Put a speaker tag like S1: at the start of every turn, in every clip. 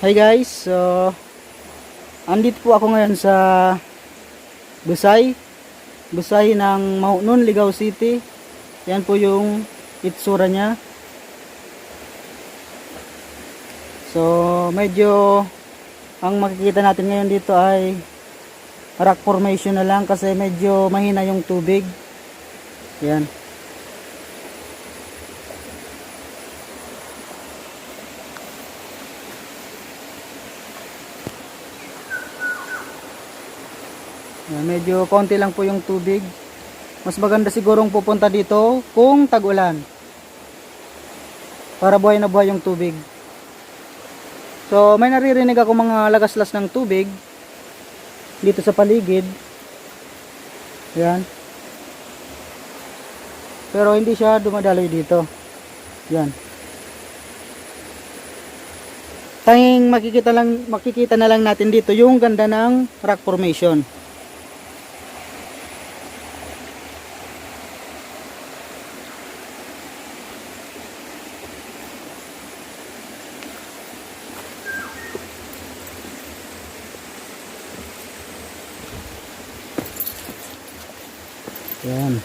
S1: Hi guys, so andito po ako ngayon sa Busay ng Maunon, Ligao City. Yan po yung itsura niya. So medyo ang makikita natin ngayon dito ay rock formation na lang kasi medyo mahina yung tubig. Yan. Medyo konti lang po yung tubig. Mas maganda sigurong pupunta dito kung tag-ulan, para buhay na buhay yung tubig. So may naririnig ako mga lagaslas ng tubig dito sa paligid. Yan. Pero hindi siya dumadaloy dito. Yan. Tanging makikita na lang natin dito yung ganda ng rock formation. Yan.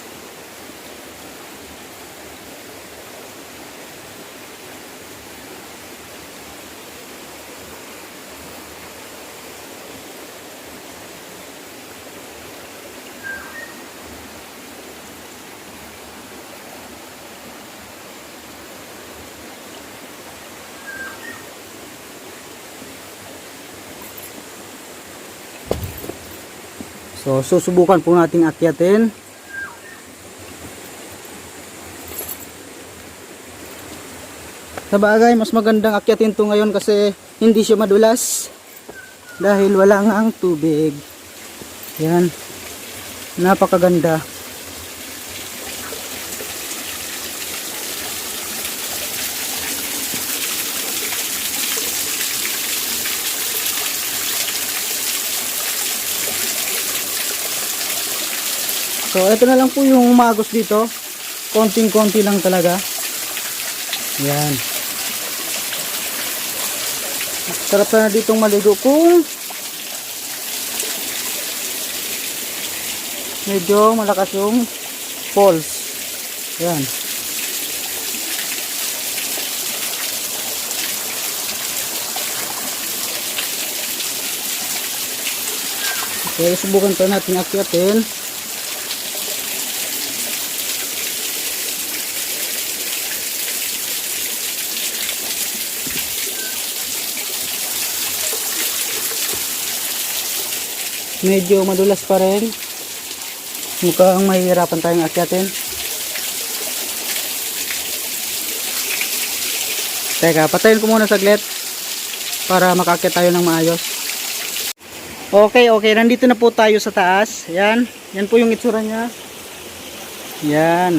S1: So susubukan po nating akyatin. Sa bagay, mas magandang akyatin to ngayon kasi hindi siya madulas dahil wala nga ang tubig. Yan. Napakaganda. So ito na lang po yung umagos dito. Konting-konti lang talaga. Yan. Sarap na ditong maligo kung medyo malakas yung falls. Yan. Okay, subukan pa natin akyatin. Medyo madulas pa rin. Mukhang mahihirapan tayong akyatin. Teka, patayin ko muna saglit para makakyat tayo ng maayos. Okay. Nandito na po tayo sa taas. Yan. Yan po yung itsura niya. Yan.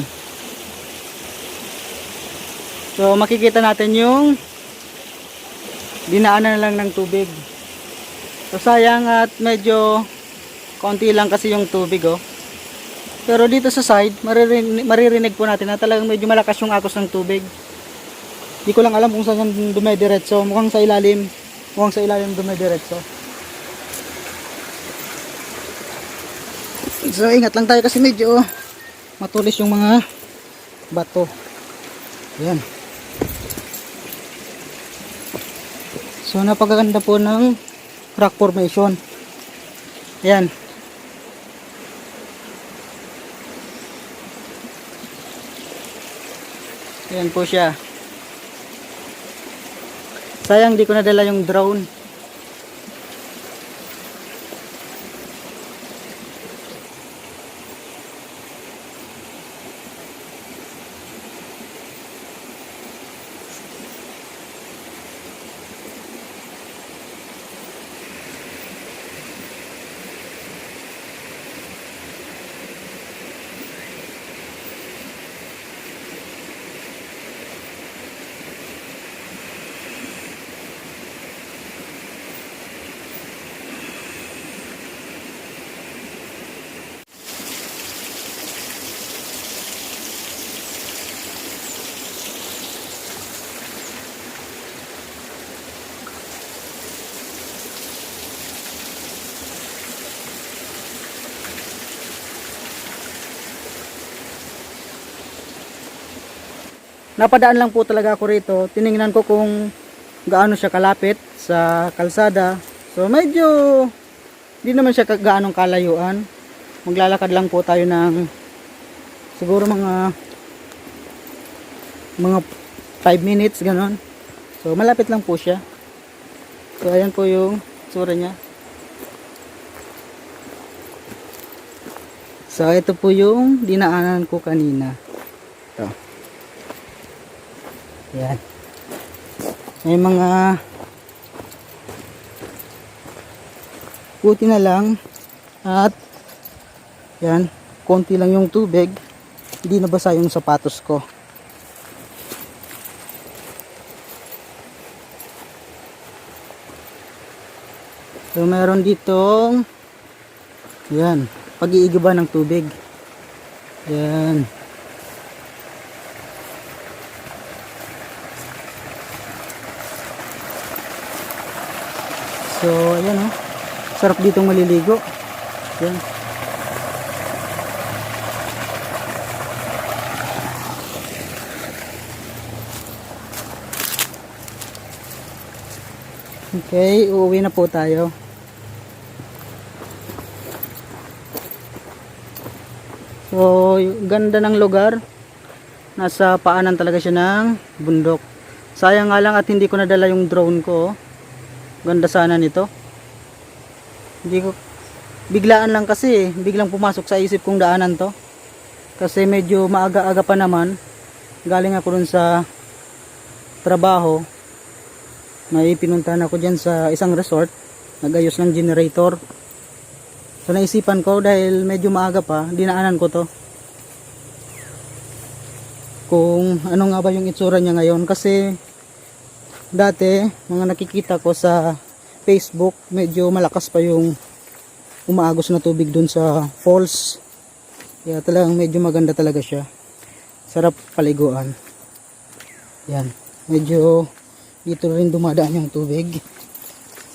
S1: So makikita natin yung dinaanan na lang ng tubig. So sayang at medyo konti lang kasi yung tubig, oh. Pero dito sa side, maririnig po natin na talagang medyo malakas yung agos ng tubig. Di ko lang alam kung saan dumediretso. Mukhang sa ilalim dumediretso. So ingat lang tayo kasi medyo matulis yung mga bato. Yan. So napakaganda po ng rock formation. Yan. Yan po siya. Sayang di ko nadala yung drone. napadaan lang po talaga ako rito. Tiningnan ko kung gaano siya kalapit sa kalsada. So medyo di naman siya gaanong kalayuan. Maglalakad lang po tayo ng siguro mga 5 minutes ganon. So malapit lang po siya. So ayan po yung tsura niya. So ito po yung dinaanan ko kanina. Ito. Ayan. May mga buti na lang at yan, konti lang yung tubig, hindi nabasa yung sapatos ko. So meron ditong yan, pag-iigiba ng tubig. Yan. So ayan oh, sarap ditong maliligo. Yan. Okay, uuwi na po tayo. So, ganda ng lugar. Nasa paanan talaga siya ng bundok. Sayang nga lang at hindi ko nadala yung drone ko. Ganda sana nito. Hindi ko, biglaan lang kasi, biglang pumasok sa isip kong daanan to. Kasi medyo maaga-aga pa naman. Galing ako dun sa trabaho. May pinuntahan ako dyan sa isang resort. Nagayos ng generator. So naisipan ko dahil medyo maaga pa, dinaanan ko to. Kung ano nga ba yung itsura niya ngayon. Kasi dati, mga nakikita ko sa Facebook, medyo malakas pa yung umaagos na tubig dun sa falls. Kaya talagang medyo maganda talaga siya. Sarap paliguan. Yan. Medyo dito rin dumadaan yung tubig.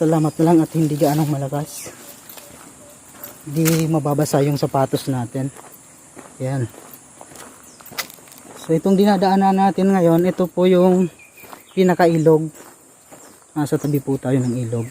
S1: Salamat na lang at hindi gaanong malakas. Hindi mababasa yung sapatos natin. Yan. So itong dinadaanan natin ngayon, ito po yung pinakailog. Nasa tabi po tayo ng ilog.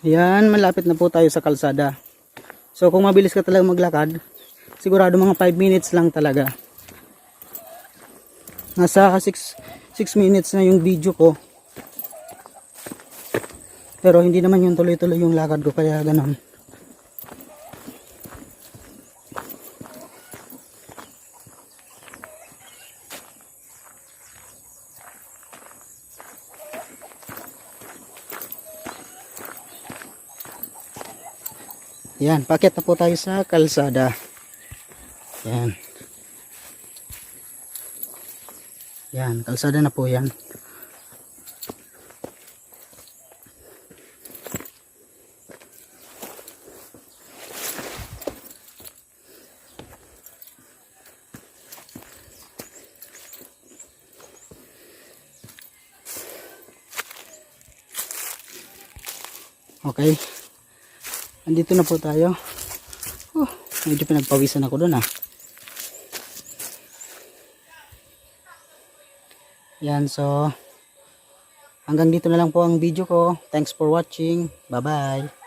S1: Yan, malapit na po tayo sa kalsada. So kung mabilis ka talaga maglakad, sigurado mga 5 minutes lang talaga. Nasa 6 minutes na yung video ko. Pero hindi naman yung tuloy-tuloy yung lakad ko, kaya ganon. Yan, paket na po tayo sa kalsada. Yan. Yan, kalsada na po yan. Okay. Andito na po tayo. Medyo pinagpawisan ako doon Yan, so hanggang dito na lang po ang video ko. Thanks for watching. Bye bye.